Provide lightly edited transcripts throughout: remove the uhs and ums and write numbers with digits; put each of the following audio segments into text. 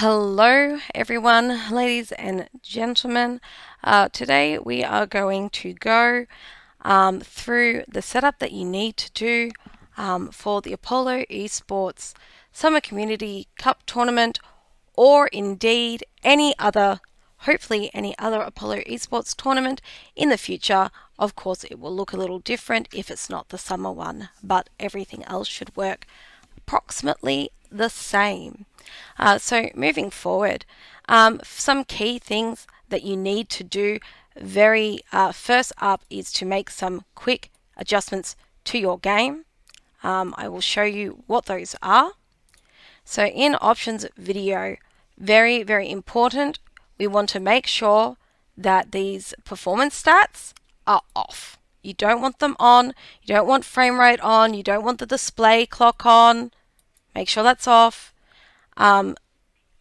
Hello everyone, ladies and gentlemen. Today we are going to go through the setup that you need to do for the Apollo eSports Summer Community Cup Tournament, or indeed hopefully any other Apollo eSports tournament in the future. Of course, it will look a little different if it's not the summer one, but everything else should work approximately the same. So moving forward, some key things that you need to do very first up is to make some quick adjustments to your game. I will show you what those are. So in options video, very, very important, we want to make sure that these performance stats are off. You don't want them on, you don't want frame rate on, you don't want the display clock on. Make sure that's off.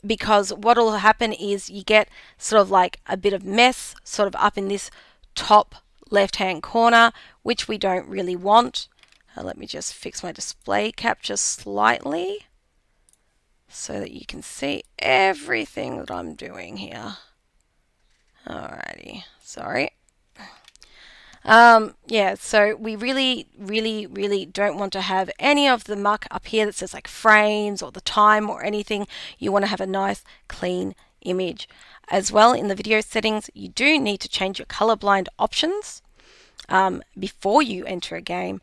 Because what will happen is you get sort of like a bit of mess sort of up in this top left hand corner, which we don't really want. Let me just fix my display capture slightly so that you can see everything that I'm doing here. Alrighty, sorry. Yeah, so we really don't want to have any of the muck up here that says like frames or the time or anything. You want to have a nice clean image. As well, in the video settings, you do need to change your colorblind options before you enter a game.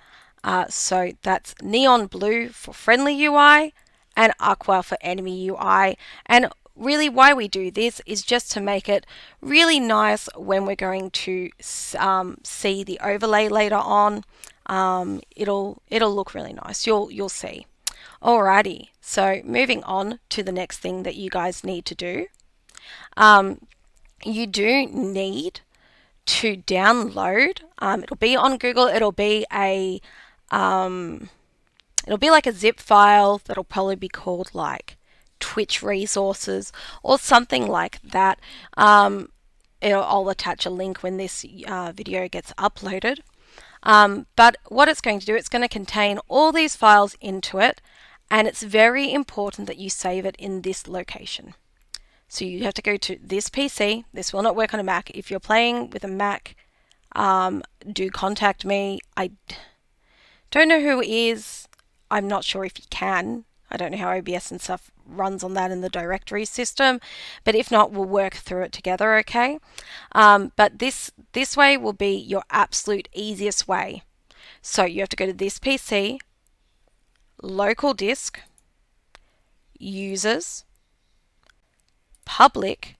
So that's neon blue for friendly UI and aqua for enemy UI. And really why we do this is just to make it really nice when we're going to see the overlay later on. It'll look really nice. You'll see. Alrighty, so moving on to the next thing that you guys need to do. You do need to download. It'll be on Google. It'll be like a zip file that'll probably be called like Twitch resources or something like that. I'll attach a link when this video gets uploaded. But what it's going to do, it's going to contain all these files into it, and it's very important that you save it in this location. So you have to go to this PC. This will not work on a Mac. If you're playing with a Mac, do contact me. I don't know who is. I'm not sure if you can. I don't know how OBS and stuff runs on that in the directory system, but if not, we'll work through it together, okay? But this way will be your absolute easiest way. So you have to go to this PC, local disk, users, public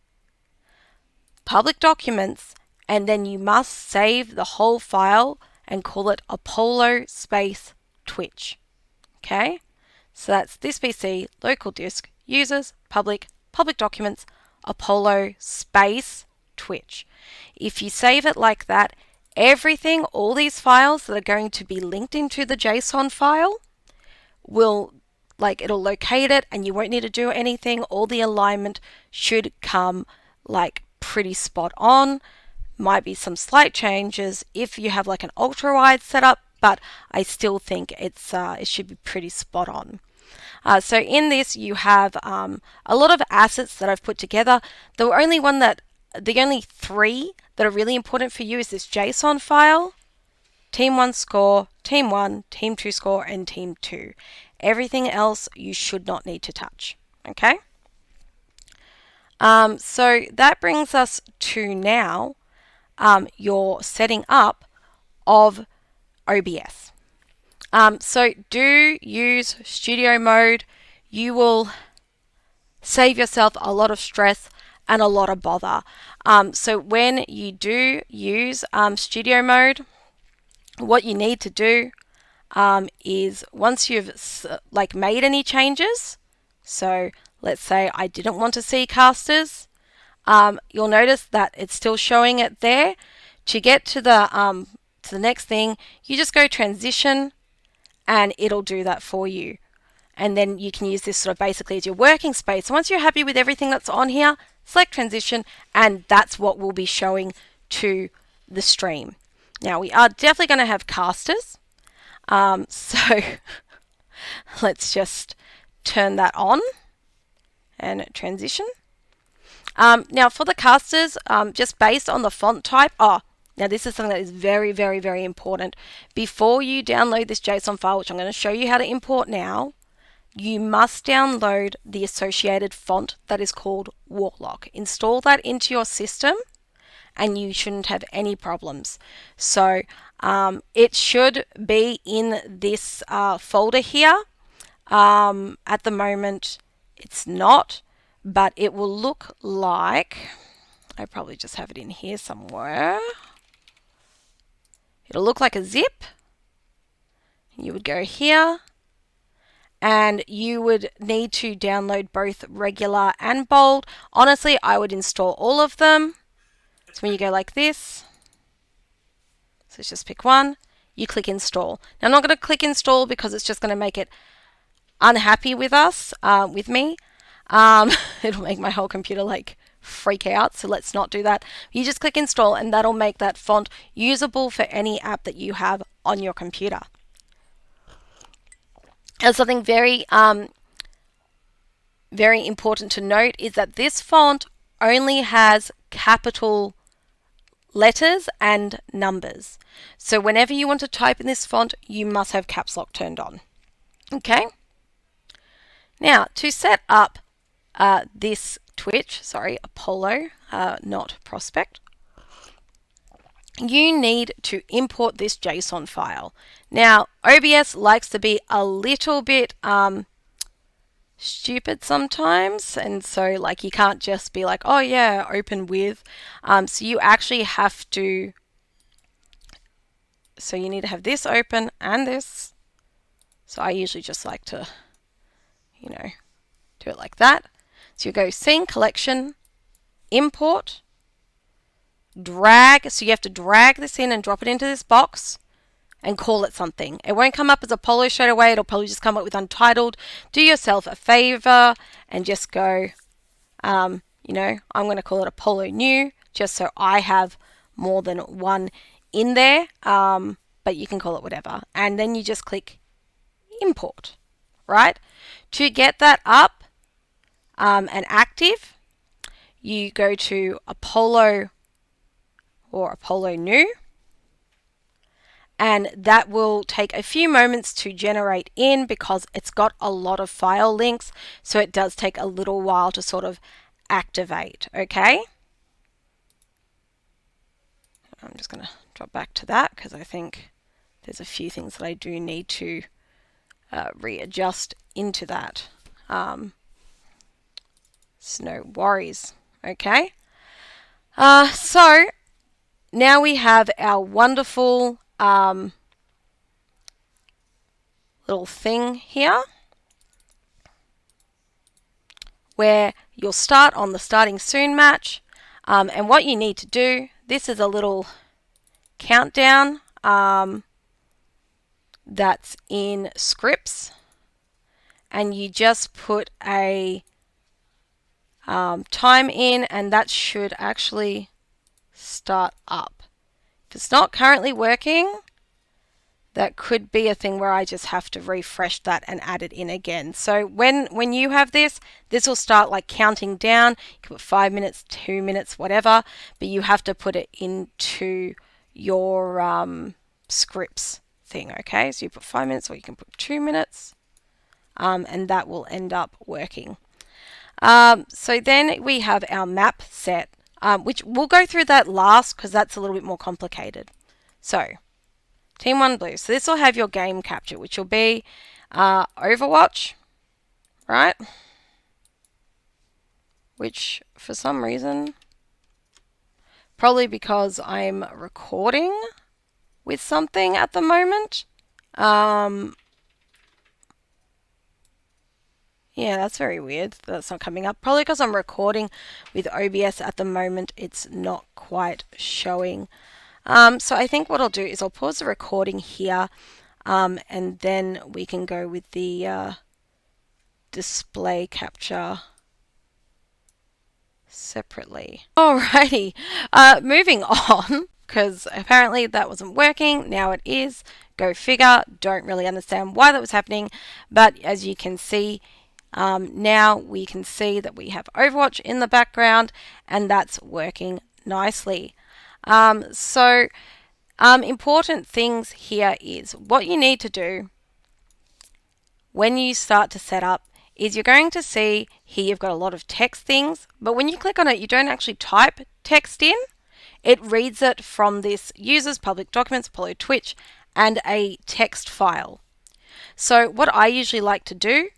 documents, and then you must save the whole file and call it Apollo space Twitch. Okay? So that's this PC, local disk, users, public documents, Apollo space Twitch. If you save it like that, everything, all these files that are going to be linked into the JSON file it'll locate it and you won't need to do anything. All the alignment should come like pretty spot on. Might be some slight changes if you have like an ultra wide setup, but I still think it should be pretty spot on. So in this you have a lot of assets that I've put together. The only three that are really important for you is this JSON file, Team 1 score, Team 1, Team 2 score, and Team 2. Everything else you should not need to touch. Okay? So that brings us to now your setting up of OBS. So do use studio mode. You will save yourself a lot of stress and a lot of bother. So when you do use studio mode, what you need to do is once you've made any changes, so let's say I didn't want to see casters, you'll notice that it's still showing it there. To get to the next thing, you just go transition and it'll do that for you. And then you can use this sort of basically as your working space. So once you're happy with everything that's on here, select transition, and that's what will be showing to the stream. Now we are definitely going to have casters. So let's just turn that on and transition. Now for the casters, just based on the font type, now this is something that is very, very, very important. Before you download this JSON file, which I'm going to show you how to import now, you must download the associated font that is called Warlock. Install that into your system and you shouldn't have any problems. So it should be in this folder here. At the moment it's not, but it will look like, I probably just have it in here somewhere. It'll look like a zip. You would go here and you would need to download both regular and bold. Honestly, I would install all of them. So when you go like this, so let's just pick one, you click install. Now I'm not going to click install because it's just going to make it unhappy with us, with me. It'll make my whole computer like freak out, so let's not do that. You just click install and that'll make that font usable for any app that you have on your computer. And something very very important to note is that this font only has capital letters and numbers. So whenever you want to type in this font, you must have caps lock turned on. Okay? Now, to set up this Apollo, not prospect, you need to import this JSON file. Now, OBS likes to be a little bit stupid sometimes, and so like you can't just be like, oh yeah, open with. So you actually have to, so you need to have this open and this. So I usually just like to, you know, do it like that. So you go scene collection, import, drag. So you have to drag this in and drop it into this box and call it something. It won't come up as Apollo straight away. It'll probably just come up with untitled. Do yourself a favor and just go, you know, I'm going to call it Apollo new, just so I have more than one in there. But you can call it whatever. And then you just click import, right? To get that up and active, you go to Apollo or Apollo new. And that will take a few moments to generate in because it's got a lot of file links, so it does take a little while to sort of activate. Okay, I'm just going to drop back to that because I think there's a few things that I do need to readjust into that. So no worries. Okay, so now we have our wonderful little thing here where you'll start on the starting soon match, and what you need to do, this is a little countdown that's in scripts, and you just put a time in, and that should actually start up. If it's not currently working, that could be a thing where I just have to refresh that and add it in again. So when you have this will start like counting down. You can put 5 minutes, 2 minutes, whatever, but you have to put it into your scripts thing, okay? So you put 5 minutes or you can put 2 minutes, and that will end up working. So then we have our map set, which we'll go through that last because that's a little bit more complicated. So Team 1 Blue. So this will have your game capture, which will be Overwatch, right? Which for some reason, probably because I'm recording with something at the moment. Yeah, that's very weird. That's not coming up. Probably because I'm recording with OBS at the moment, it's not quite showing. So I think what I'll do is I'll pause the recording here, and then we can go with the display capture separately. Alrighty, moving on, because apparently that wasn't working. Now it is. Go figure. Don't really understand why that was happening, but as you can see, Now we can see that we have Overwatch in the background, and that's working nicely. Important things here is what you need to do when you start to set up is you're going to see here you've got a lot of text things, but when you click on it, you don't actually type text in. It reads it from this users, public documents, Apollo Twitch, and a text file. So what I usually like to do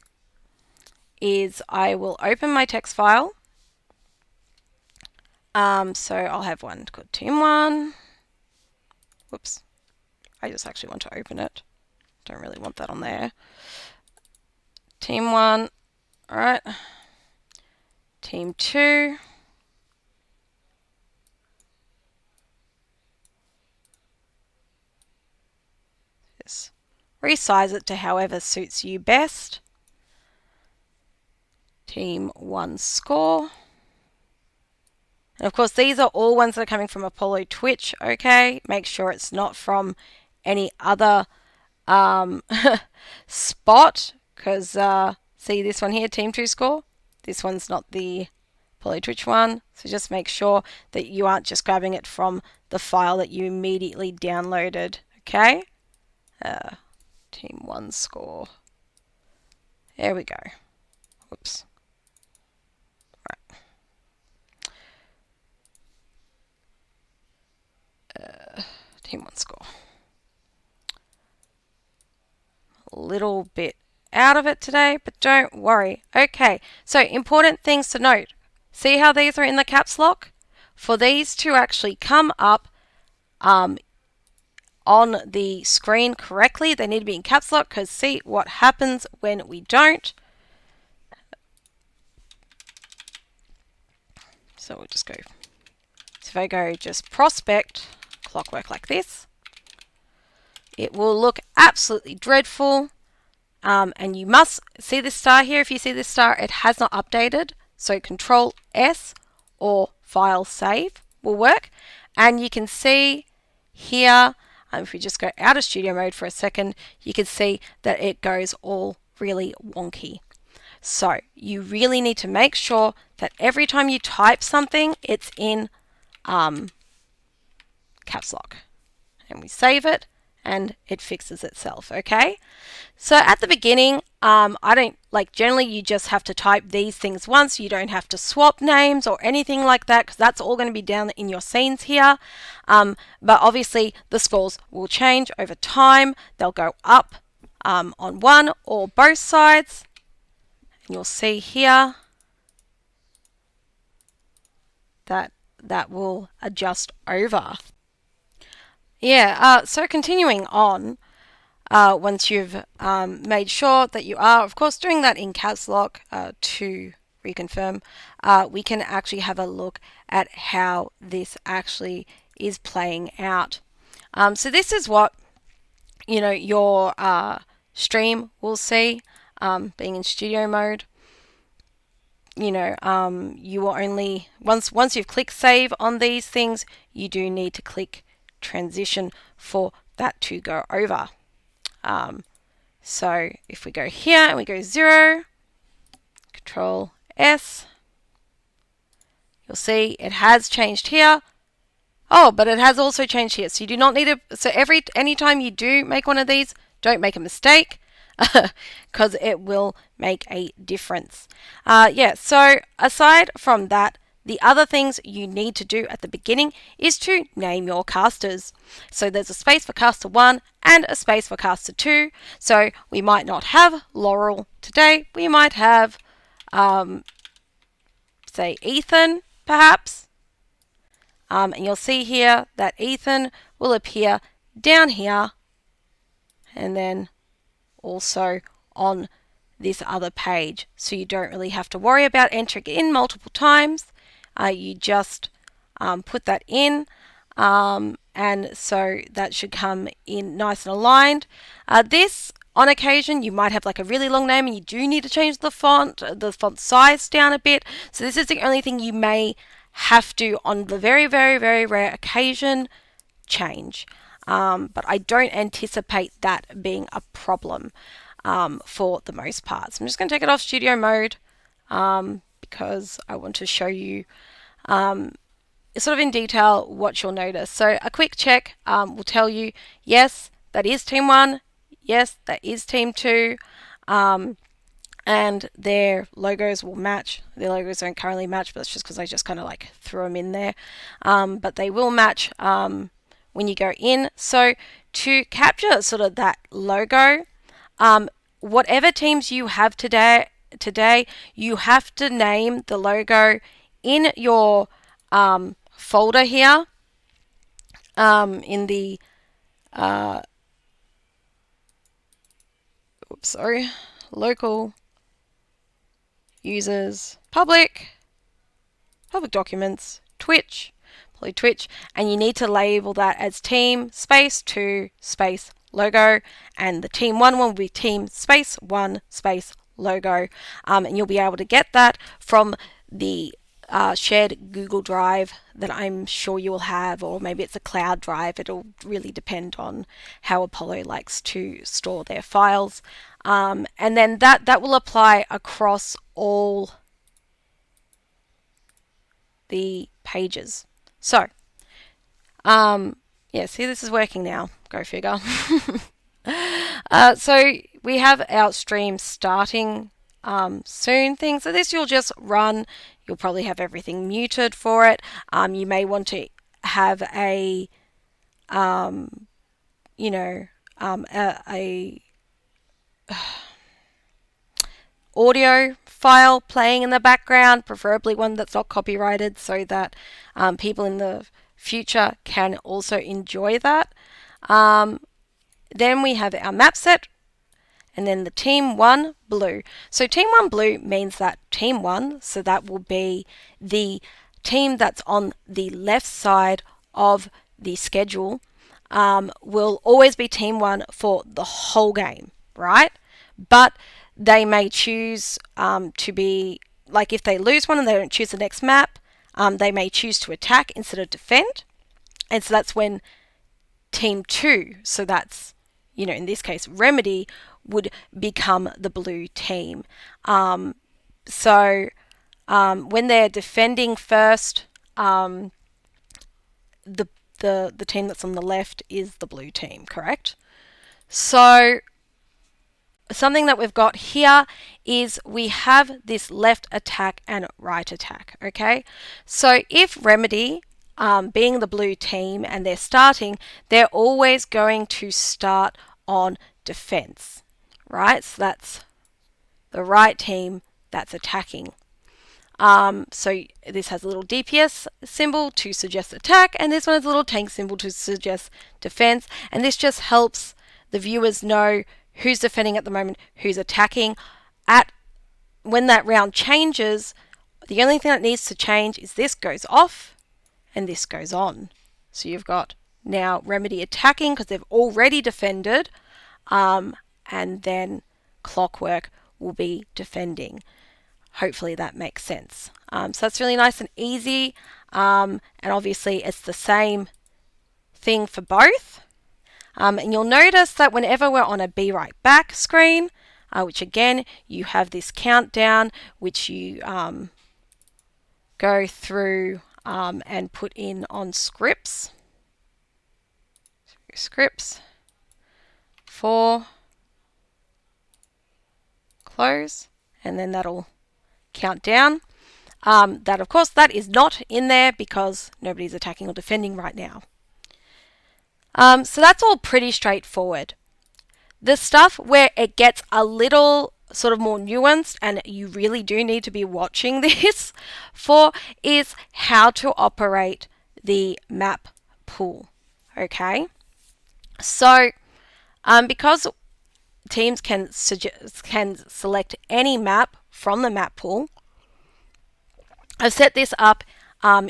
is I will open my text file. So I'll have one called Team1. Whoops. I just actually want to open it. Don't really want that on there. Team1. Alright. Team2. Just resize it to however suits you best. Team1 score. And of course, these are all ones that are coming from Apollo Twitch, okay? Make sure it's not from any other spot, because see this one here, Team2 score? This one's not the Apollo Twitch one, so just make sure that you aren't just grabbing it from the file that you immediately downloaded, okay? Team1 score. There we go. Whoops. Team1 score. A little bit out of it today, but don't worry. Okay, so important things to note. See how these are in the caps lock? For these to actually come up on the screen correctly, they need to be in caps lock, because see what happens when we don't. So we'll just go. So if I go just prospect clockwork like this, it will look absolutely dreadful. And you must see this star here. If you see this star, it has not updated. So Control S or File Save will work. And you can see here, if we just go out of studio mode for a second, you can see that it goes all really wonky. So you really need to make sure that every time you type something, it's in caps lock. And we save it, and it fixes itself, okay? So at the beginning, I don't, generally you just have to type these things once. You don't have to swap names or anything like that, because that's all going to be down in your scenes here. But obviously the scores will change over time. They'll go up on one or both sides. And you'll see here that that will adjust over. Yeah, so continuing on, once you've made sure that you are, of course, doing that in caps lock to reconfirm, we can actually have a look at how this actually is playing out. So this is what, your stream will see, being in studio mode. You will only, once you've clicked save on these things, you do need to click transition for that to go over. So if we go here and we go 0, Control S, you'll see it has changed here. Oh, but it has also changed here. So you do not need to, so anytime you do make one of these, don't make a mistake, because it will make a difference. So aside from that, the other things you need to do at the beginning is to name your casters. So there's a space for caster 1 and a space for caster 2. So we might not have Laurel today. We might have, say, Ethan, perhaps. And you'll see here that Ethan will appear down here and then also on this other page. So you don't really have to worry about entering it in multiple times. You just put that in, and so that should come in nice and aligned. This, on occasion, you might have like a really long name and you do need to change the font size down a bit. So this is the only thing you may have to, on the very, very, very rare occasion, change. But I don't anticipate that being a problem. for the most part. So I'm just going to take it off studio mode because I want to show you sort of in detail what you'll notice. So a quick check will tell you, yes, that is Team 1, yes, that is Team 2, and their logos will match. Their logos don't currently match, but it's just because I just kind of like threw them in there. But they will match when you go in. So to capture sort of that logo, whatever teams you have today, you have to name the logo in your folder here in the local users public documents Twitch, probably Twitch, and you need to label that as team space 2 space logo, and the team 1 will be team space 1 space logo, and you'll be able to get that from the shared Google Drive that I'm sure you will have, or maybe it's a cloud drive. It'll really depend on how Apollo likes to store their files. And then that will apply across all the pages. So, yeah, see, this is working now. Go figure. So we have our stream starting soon thing. So this you'll just run. You'll probably have everything muted for it. You may want to have a audio file playing in the background, preferably one that's not copyrighted, so that people in the future can also enjoy that. Then we have our map set, and then the team 1 blue. So team 1 blue means that team 1, so that will be the team that's on the left side of the schedule, will always be team 1 for the whole game, right? But they may choose to be, like if they lose one and they don't choose the next map, they may choose to attack instead of defend. And so that's when team 2, so that's, in this case, Remedy, would become the blue team. So when they're defending first, the team that's on the left is the blue team, correct? So something that we've got here is we have this left attack and right attack, okay? So if Remedy, being the blue team and they're starting, they're always going to start on defense, right? So that's the right team that's attacking. So this has a little DPS symbol to suggest attack, and this one has a little tank symbol to suggest defense, and this just helps the viewers know who's defending at the moment, who's attacking. When that round changes, the only thing that needs to change is this goes off and this goes on. So you've got now Remedy attacking because they've already defended, and then Clockwork will be defending. Hopefully that makes sense. So that's really nice and easy, and obviously it's the same thing for both. And you'll notice that whenever we're on a Be Right Back screen, which again, you have this countdown, which you go through and put in on scripts. Scripts for close, and then that'll count down. That, of course, that is not in there because nobody's attacking or defending right now. So that's all pretty straightforward. The stuff where it gets a little sort of more nuanced, and you really do need to be watching this for, is how to operate the map pool. Okay, so because teams can select any map from the map pool, I've set this up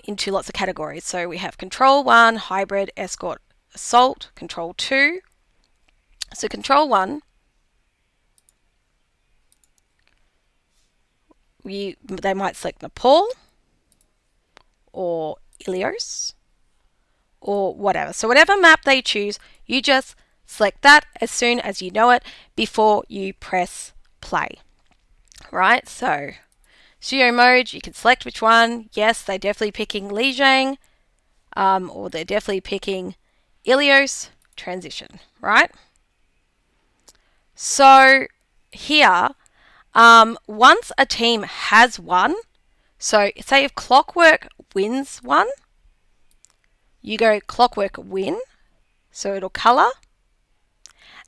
into lots of categories. So we have Control 1, Hybrid, Escort, Assault, Control 2. So Control 1, they might select Nepal or Ilios or whatever. So whatever map they choose, you just select that as soon as you know it before you press play. Right, so studio mode, you can select which one. Yes, they're definitely picking Lijiang, or they're definitely picking Ilios transition, right? So here, once a team has won, so say if Clockwork wins one, you go Clockwork win, so it'll color,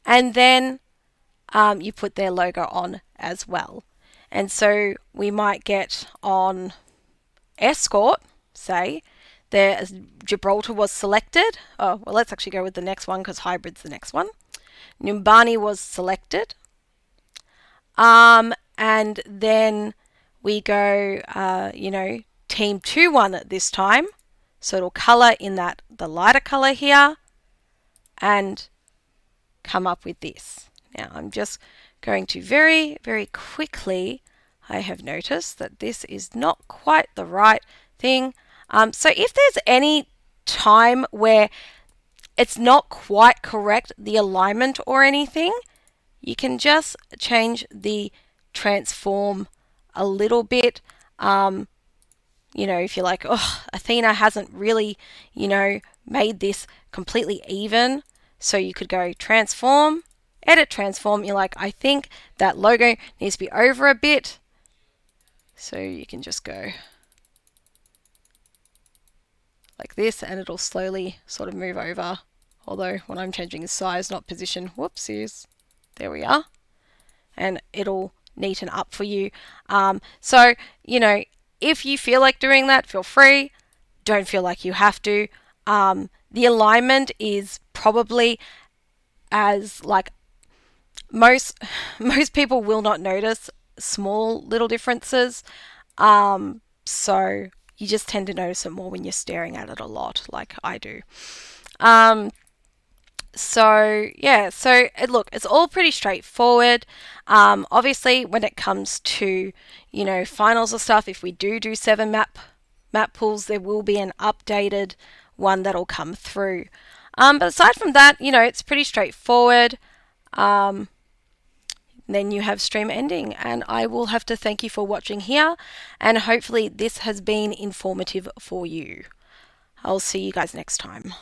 and then you put their logo on as well. And so we might get on Escort, say, there Gibraltar was selected. Oh, well, let's actually go with the next one because Hybrid's the next one. Numbani was selected. And then we go, Team 2-1 at this time. So it'll color in that the lighter color here and come up with this. Now I'm just going to very, very quickly, I have noticed that this is not quite the right thing. So if there's any time where it's not quite correct, the alignment or anything, you can just change the transform a little bit. If you're like, oh, Athena hasn't really, made this completely even. So you could go transform, edit transform. You're like, I think that logo needs to be over a bit. So you can just go like this and it'll slowly sort of move over. Although what I'm changing is size, not position. Whoopsies. There we are. And it'll neaten up for you. So, if you feel like doing that, feel free. Don't feel like you have to. The alignment is probably as like most people will not notice small little differences. So you just tend to notice it more when you're staring at it a lot, like I do. Look, it's all pretty straightforward. Obviously, when it comes to finals or stuff, if we do 7 map pools, there will be an updated one that'll come through. But aside from that, it's pretty straightforward. Then you have stream ending, and I will have to thank you for watching here, and hopefully this has been informative for you. I'll see you guys next time.